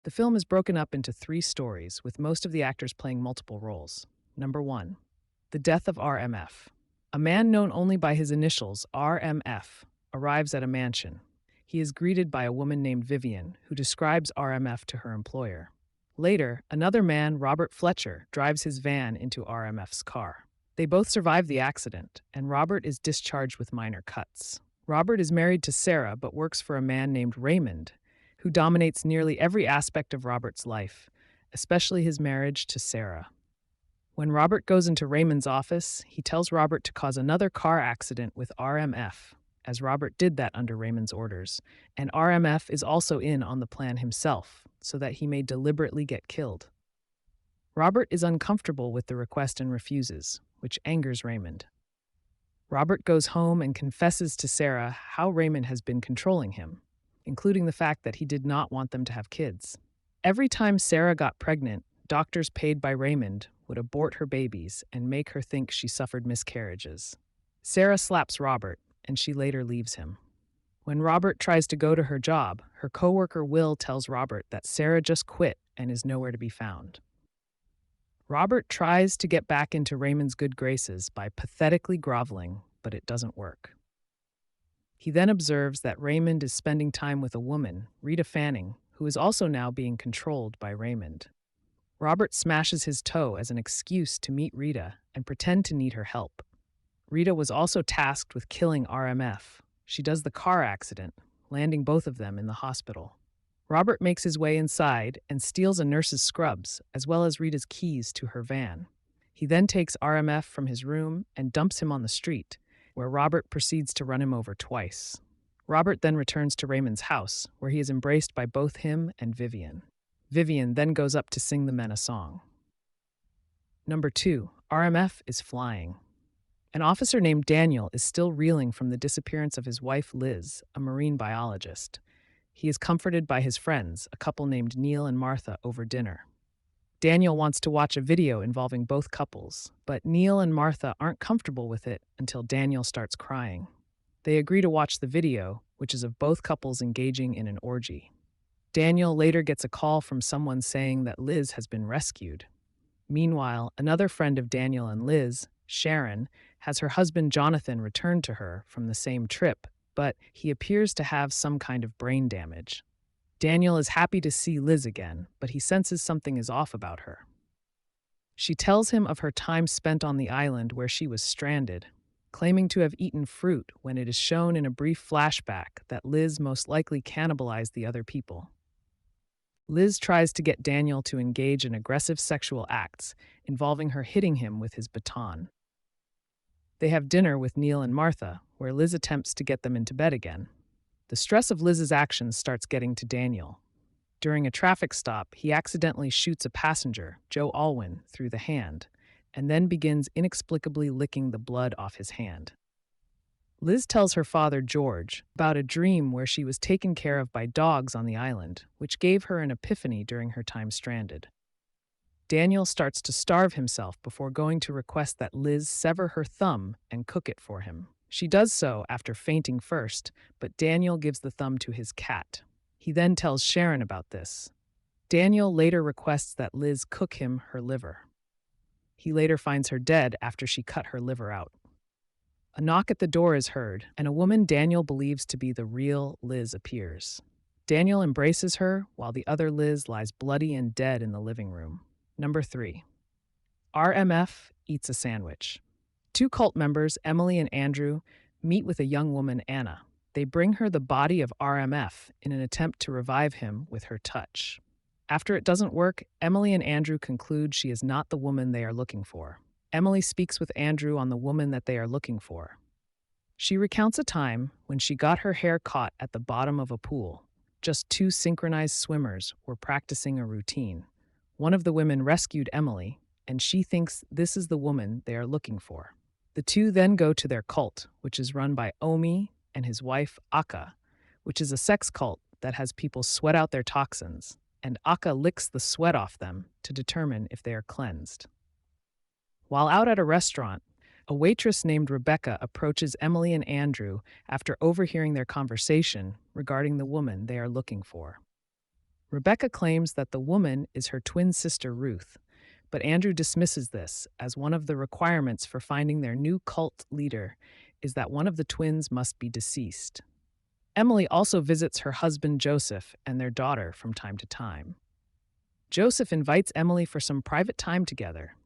The film is broken up into three stories, with most of the actors playing multiple roles. Number 1. The Death of R.M.F. A man known only by his initials, R.M.F., arrives at a mansion. He is greeted by a woman named Vivian, who describes R.M.F. to her employer. Later, another man, Robert Fletcher, drives his van into R.M.F.'s car. They both survive the accident, and Robert is discharged with minor cuts. Robert is married to Sarah but works for a man named Raymond, who dominates nearly every aspect of Robert's life, especially his marriage to Sarah. When Robert goes into Raymond's office, he tells Robert to cause another car accident with R.M.F., as Robert did that under Raymond's orders, and R.M.F. is also in on the plan himself, so that he may deliberately get killed. Robert is uncomfortable with the request and refuses, which angers Raymond. Robert goes home and confesses to Sarah how Raymond has been controlling him, including the fact that he did not want them to have kids. Every time Sarah got pregnant, doctors paid by Raymond would abort her babies and make her think she suffered miscarriages. Sarah slaps Robert, and she later leaves him. When Robert tries to go to her job, her coworker Will tells Robert that Sarah just quit and is nowhere to be found. Robert tries to get back into Raymond's good graces by pathetically groveling, but it doesn't work. He then observes that Raymond is spending time with a woman, Rita Fanning, who is also now being controlled by Raymond. Robert smashes his toe as an excuse to meet Rita and pretend to need her help. Rita was also tasked with killing R.M.F. She does the car accident, landing both of them in the hospital. Robert makes his way inside and steals a nurse's scrubs, as well as Rita's keys to her van. He then takes R.M.F. from his room and dumps him on the street, where Robert proceeds to run him over twice. Robert then returns to Raymond's house, where he is embraced by both him and Vivian. Vivian then goes up to sing the men a song. Number 2. R.M.F. is flying. An officer named Daniel is still reeling from the disappearance of his wife Liz, a marine biologist. He is comforted by his friends, a couple named Neil and Martha, over dinner. Daniel wants to watch a video involving both couples, but Neil and Martha aren't comfortable with it until Daniel starts crying. They agree to watch the video, which is of both couples engaging in an orgy. Daniel later gets a call from someone saying that Liz has been rescued. Meanwhile, another friend of Daniel and Liz, Sharon, has her husband Jonathan returned to her from the same trip, but he appears to have some kind of brain damage. Daniel is happy to see Liz again, but he senses something is off about her. She tells him of her time spent on the island where she was stranded, claiming to have eaten fruit when it is shown in a brief flashback that Liz most likely cannibalized the other people. Liz tries to get Daniel to engage in aggressive sexual acts, involving her hitting him with his baton. They have dinner with Neil and Martha, where Liz attempts to get them into bed again. The stress of Liz's actions starts getting to Daniel. During a traffic stop, he accidentally shoots a passenger, Joe Alwyn, through the hand, and then begins inexplicably licking the blood off his hand. Liz tells her father, George, about a dream where she was taken care of by dogs on the island, which gave her an epiphany during her time stranded. Daniel starts to starve himself before going to request that Liz sever her thumb and cook it for him. She does so after fainting first, but Daniel gives the thumb to his cat. He then tells Sharon about this. Daniel later requests that Liz cook him her liver. He later finds her dead after she cut her liver out. A knock at the door is heard, and a woman Daniel believes to be the real Liz appears. Daniel embraces her, while the other Liz lies bloody and dead in the living room. Number 3. R.M.F. eats a sandwich. Two cult members, Emily and Andrew, meet with a young woman, Anna. They bring her the body of R.M.F. in an attempt to revive him with her touch. After it doesn't work, Emily and Andrew conclude she is not the woman they are looking for. Emily speaks with Andrew on the woman that they are looking for. She recounts a time when she got her hair caught at the bottom of a pool. Just two synchronized swimmers were practicing a routine. One of the women rescued Emily, and she thinks this is the woman they are looking for. The two then go to their cult, which is run by Omi and his wife, Akka, which is a sex cult that has people sweat out their toxins, and Akka licks the sweat off them to determine if they are cleansed. While out at a restaurant, a waitress named Rebecca approaches Emily and Andrew after overhearing their conversation regarding the woman they are looking for. Rebecca claims that the woman is her twin sister Ruth, but Andrew dismisses this as one of the requirements for finding their new cult leader is that one of the twins must be deceased. Emily also visits her husband Joseph and their daughter from time to time. Joseph invites Emily for some private time together,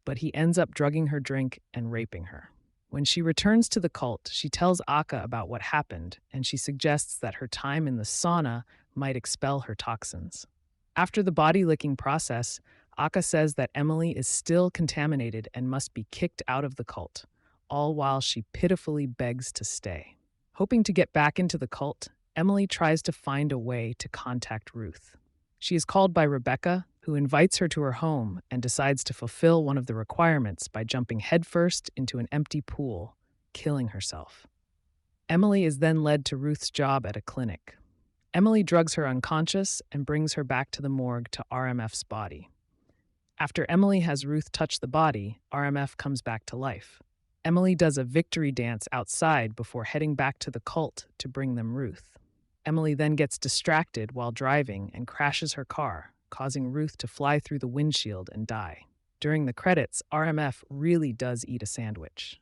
but he ends up drugging her drink and raping her. When she returns to the cult, she tells Akka about what happened, and she suggests that her time in the sauna might expel her toxins. After the body licking process, Akka says that Emily is still contaminated and must be kicked out of the cult, all while she pitifully begs to stay. Hoping to get back into the cult, Emily tries to find a way to contact Ruth. She is called by Rebecca, who invites her to her home and decides to fulfill one of the requirements by jumping headfirst into an empty pool, killing herself. Emily is then led to Ruth's job at a clinic. Emily drugs her unconscious and brings her back to the morgue to R.M.F's body. After Emily has Ruth touch the body, R.M.F comes back to life. Emily does a victory dance outside before heading back to the cult to bring them Ruth. Emily then gets distracted while driving and crashes her car, causing Ruth to fly through the windshield and die. During the credits, R.M.F really does eat a sandwich.